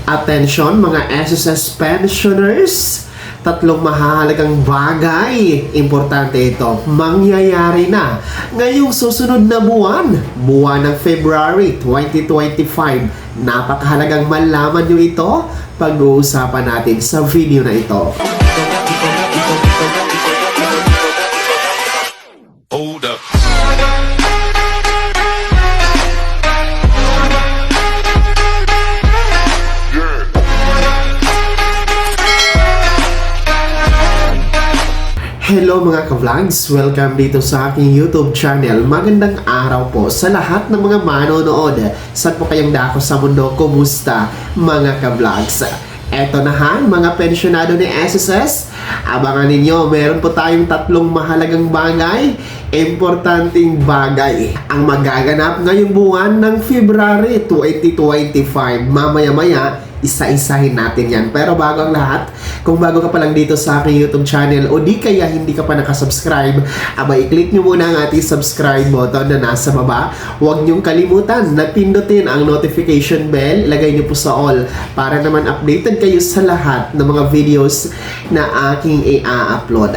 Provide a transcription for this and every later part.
Attention mga SSS pensioners, tatlong mahalagang bagay, importante ito, mangyayari na ngayong susunod na buwan ng February 2025. Napakahalagang malaman nyo ito, pag-uusapan natin sa video na ito. Hold up. Hello mga ka-vlogs! Welcome dito sa aking YouTube channel. Magandang araw po sa lahat ng mga manonood. Saan po kayong dako sa mundo? Kumusta mga ka-vlogs? Eto na ha, mga pensyonado ni SSS. Abangan ninyo, meron po tayong tatlong mahalagang bagay, importanteng bagay ang magaganap ngayong buwan ng February 2025. Mamaya-maya, isa-isahin natin yan. Pero bago ang lahat, kung bago ka pa lang dito sa aking YouTube channel o di kaya hindi ka pa nakasubscribe, i-click nyo muna ang ating subscribe button na nasa baba. Huwag nyong kalimutan na pindutin ang notification bell. Ilagay nyo po sa all para naman updated kayo sa lahat ng mga videos na aking i-upload.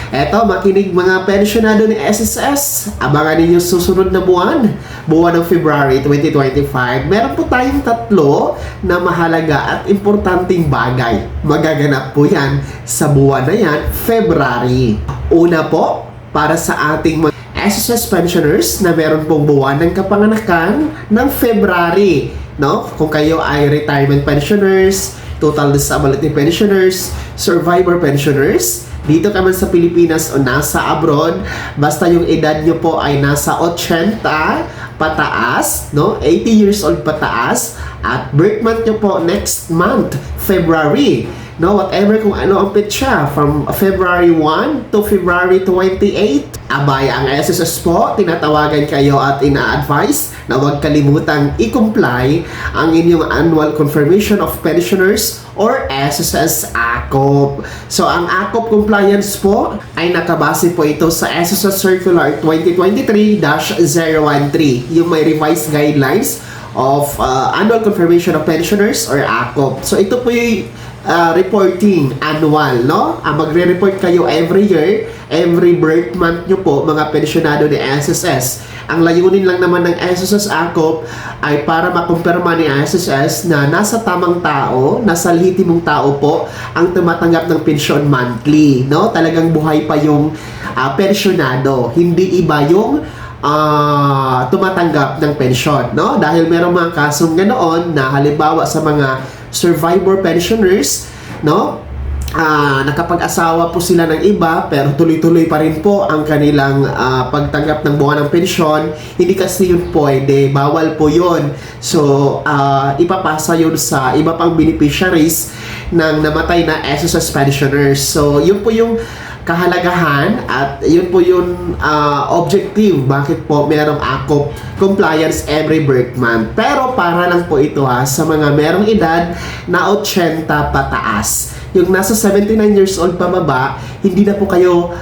Eto, makinig mga pensyonado ni SSS. Abangan ninyo susunod na buwan ng February 2025. Meron po tayong tatlo na mahalaga at importanteng bagay. Magaganap po yan sa buwan na yan, February. Una po, para sa ating mga SSS pensioners na meron pong buwan ng kapanganakan ng February. No? Kung kayo ay retirement pensioners, total disability pensioners, survivor pensioners, dito ka man sa Pilipinas o nasa abroad, basta yung edad nyo po ay nasa 80 pataas, no? 80 years old pataas, at birth month nyo po next month, February. No, whatever kung ano ang petsa, from February 1 to February 28. Abay, ang SSS po, tinatawagan kayo at ina-advise na huwag kalimutang i-comply ang inyong Annual Confirmation of Pensioners or SSS ACOP. So, ang ACOP compliance po ay nakabase po ito sa SSS Circular 2023-013, yung may revised guidelines of Annual Confirmation of Pensioners or ACOP. So, ito po yung reporting annual, no? Magre-report kayo every year, every birth month nyo po, mga pensyonado ni SSS. Ang layunin lang naman ng SSS ACOP ay para makumpirma ni SSS na nasa tamang tao, nasa lehitimong tao po ang tumatanggap ng pensyon monthly, no? Talagang buhay pa yung pensyonado, hindi iba yung tumatanggap ng pensyon, no? Dahil merong mga kasong ganoon na halimbawa sa mga survivor pensioners, no? Nakapag-asawa po sila ng iba pero tuloy-tuloy pa rin po ang kanilang pagtanggap ng buwan ng pensyon. Hindi kasi yun pwede, bawal po yun. So, ipapasa yun sa iba pang beneficiaries ng namatay na SSS pensioners. So, yun po yung kahalagahan at yun po yung objective bakit po merong ACOP compliance every birth month. Pero para lang po ito sa mga merong edad na 80 pataas. Yung nasa 79 years old pababa, hindi na po kayo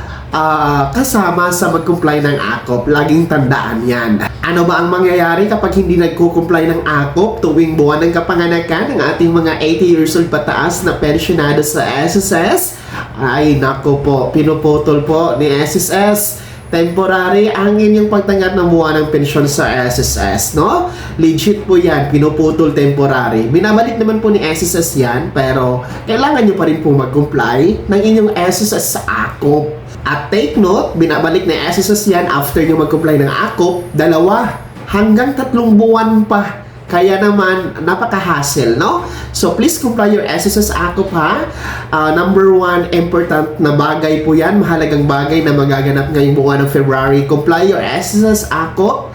kasama sa mag-comply ng ACOP. Laging tandaan yan. Ano ba ang mangyayari kapag hindi nagko-comply ng ACOP tuwing buwan ng kapanganakan ng ating mga 80 years old pataas na pensyonado sa SSS? Ay nako po, pinuputol po ni SSS. Temporary ang inyong pagtanggap ng buwan ng pensyon sa SSS, no? Legit po yan, pinuputol temporary. Binabalik naman po ni SSS yan, pero kailangan nyo pa rin po mag-comply ng inyong SSS sa ACOP. At take note, binabalik na SSS yan after nyo mag-comply ng ACOP, 2 hanggang 3 buwan pa. Kaya naman, napaka-hassle, no? So, please comply your SSS ACOP, ha? Number 1, important na bagay po yan. Mahalagang bagay na magaganap ngayong buwan ng February. Comply your SSS ACOP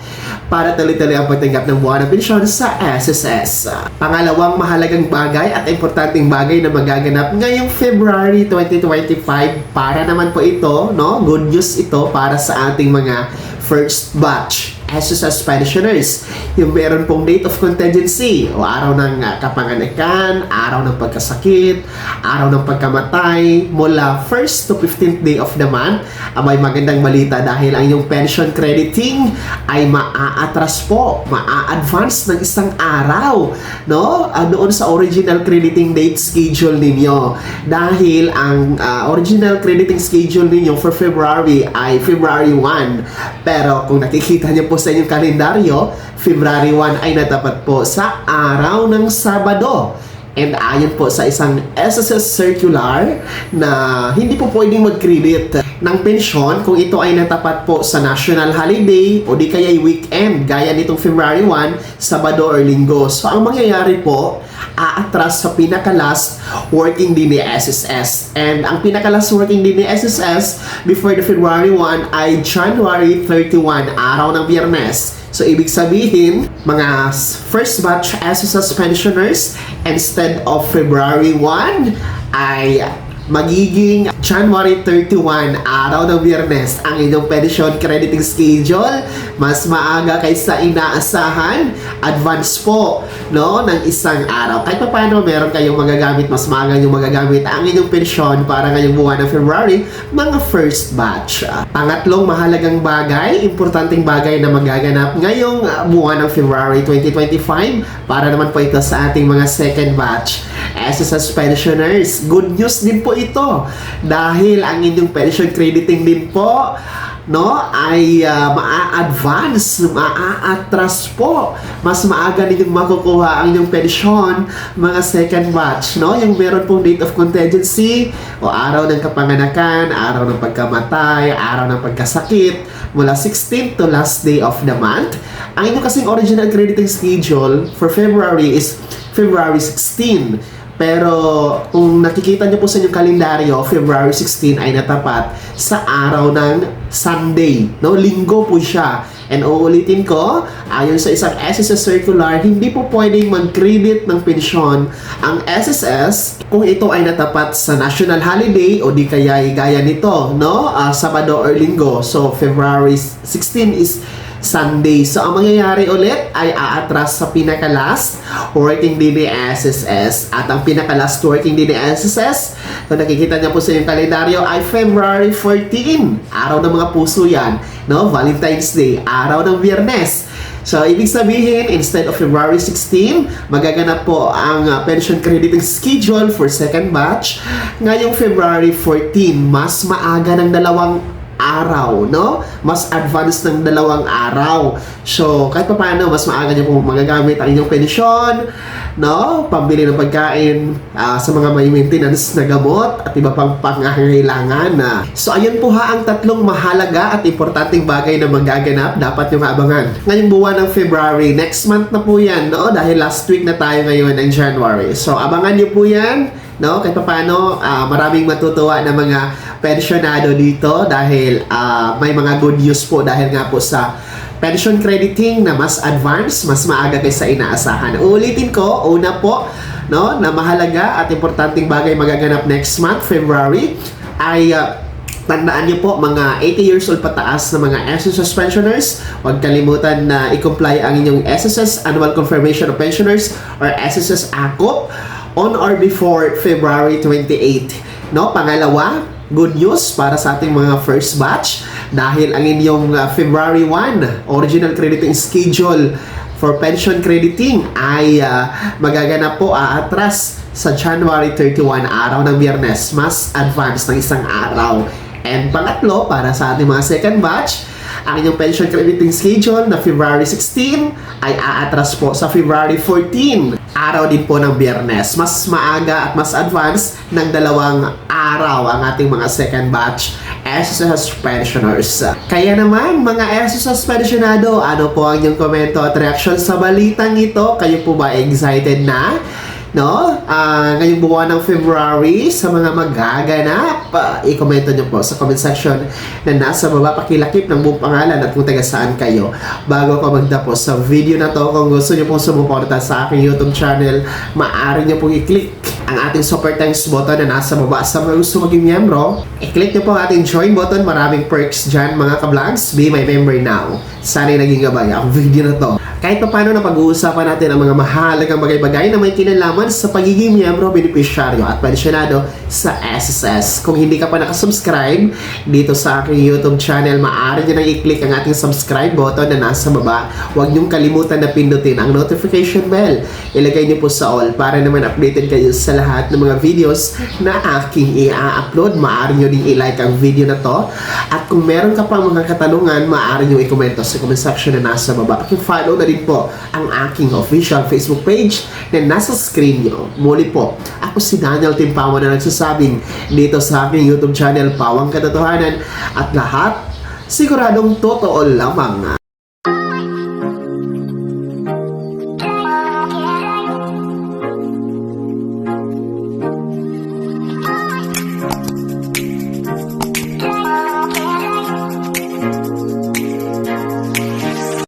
para tuloy-tuloy ang pagtanggap ng buwan ng pensyon sa SSS. Pangalawang mahalagang bagay at importanteng bagay na magaganap ngayong February 2025. Para naman po ito, no? Good news ito para sa ating mga first batch SSS pensioners. Yung meron pong date of contingency o araw ng kapanganakan, araw ng pagkasakit, araw ng pagkamatay mula 1st to 15th day of the month. May magandang balita dahil ang inyong pension crediting ay maa-atras po, maa-advance ng isang araw, no? Doon sa original crediting date schedule ninyo. Dahil ang original crediting schedule ninyo for February ay February 1. Pero kung nakikita niyo po sa inyong kalendaryo, February 1 ay natapat po sa araw ng Sabado. And ayon po sa isang SSS circular na hindi po pwedeng mag-credit ng pensyon kung ito ay natapat po sa national holiday o di kaya weekend gaya nitong February 1, Sabado or Linggo. So ang mangyayari po, aatras sa pinaka-last working day ni SSS. And ang pinaka-last working day ni SSS before the February 1 ay January 31, araw ng Biyernes. So, ibig sabihin, mga first batch SSS pensioners, instead of February 1, ay magiging January 31, araw ng Biyernes, ang inyong pension crediting schedule. Mas maaga kaysa inaasahan, advance po, no, ng isang araw. Kahit pa paano, meron kayong magagamit, mas maaga yung magagamit ang inyong pensyon para ngayong buwan ng February, mga first batch. Pangatlong mahalagang bagay, importanteng bagay na magaganap ngayong buwan ng February 2025, para naman po ito sa ating mga second batch SSS pensioners. Good news din po ito dahil ang inyong pension crediting din po, no, ay maa-advance, maa-atras po. Mas maaga ninyong makukuha ang inyong pensyon, mga second batch, no? Yung meron pong date of contingency o araw ng kapanganakan, araw ng pagkamatay, araw ng pagkasakit, mula 16th to last day of the month. Ang inyong kasing original crediting schedule for February is February 16. Pero kung nakikita niyo po sa inyong kalendaryo, February 16 ay natapat sa araw ng Sunday, no? Linggo po siya. And uulitin ko, ayon sa isang SSS circular, hindi po pwedeng mag-credit ng pensyon ang SSS kung ito ay natapat sa national holiday o di kaya gaya nito, no? Sabado or Linggo. So February 16 is Sunday. So, ang mangyayari ulit ay aatras sa pinaka-last working day ni SSS. At ang pinaka-last working day ni SSS, kung nakikita niya po sa yung kalendaryo, ay February 14. Araw ng mga puso yan. No? Valentine's Day. Araw ng Biyernes. So, ibig sabihin, instead of February 16, magaganap po ang pension crediting schedule for second batch. Ngayong February 14, mas maaga ng 2 araw, no? Mas advanced ng 2 araw. So, kahit pa paano, mas maaga niyo po magagamit ang inyong pensyon, no? Pambili ng pagkain, sa mga may maintenance na gamot at iba pang pangangailangan. So, ayun po ang 3 mahalaga at importanteng bagay na magaganap. Dapat yung abangan. Ngayong buwan ng February, next month na po yan, no? Dahil last week na tayo ngayon ng January. So, abangan niyo po yan, no? Kahit pa paano, maraming matutuwa na mga pensionado dito dahil may mga good news po dahil nga po sa pension crediting na mas advanced, mas maaga kaysa inaasahan. Uulitin ko, una po, no, na mahalaga at importanteng bagay magaganap next month, February, ay tandaan niyo po, mga 80 years old pataas na mga SSS pensioners, huwag kalimutan na i-comply ang inyong SSS Annual Confirmation of Pensioners or SSS ACOP on or before February 28. No, pangalawa, good news para sa ating mga first batch dahil ang inyong February 1 original crediting schedule for pension crediting ay magaganap po aatras sa January 31, araw ng Biyernes, mas advanced ng isang araw. And pangatlo, para sa ating mga second batch, ang inyong pension crediting schedule na February 16 ay aatras po sa February 14, araw din po ng Biyernes. Mas maaga at mas advanced ng 2 araw ang ating mga second batch SSS pensioners. Kaya naman, mga SSS pensionado, ano po ang inyong komento at reaction sa balitang ito? Kayo po ba excited na? No? Ngayong buwan ng February sa mga magaganap, i-komento nyo po sa comment section na nasa baba, pakilakip ng buong pangalan at kung taga saan kayo. Bago ko magtapos sa video na to, kung gusto nyo pong sumuporta sa aking YouTube channel, maaari nyo pong i-click ang ating super thanks button na nasa baba. Sa mga gusto maging miyembro, i-click nyo po ang ating join button. Maraming perks dyan mga ka-vlogs. Be my member now. Sana'y naging gabay ang video na to. Kahit pa paano na pag-uusapan natin ang mga mahalagang bagay-bagay na may kinalaman sa pagiging miyembro, benepisyaryo at pensyonado sa SSS. Kung hindi ka pa nakasubscribe dito sa aking YouTube channel, maaari nyo nang i-click ang ating subscribe button na nasa baba. Huwag nyong kalimutan na pindutin ang notification bell. Ilagay nyo po sa all para naman updated kayo sa lahat ng mga videos na aking i-upload. Maaari nyo din i-like ang video na to. At kung meron ka pa mga katanungan, maaari nyo i-komento sa comment section na nasa baba. I-follow na din po ang aking official Facebook page na nasa screen nyo. Muli po, ako si Daniel Timpawan na nagsasabing dito sa aking YouTube channel, Pawang Katotohanan, at lahat siguradong totoo lamang.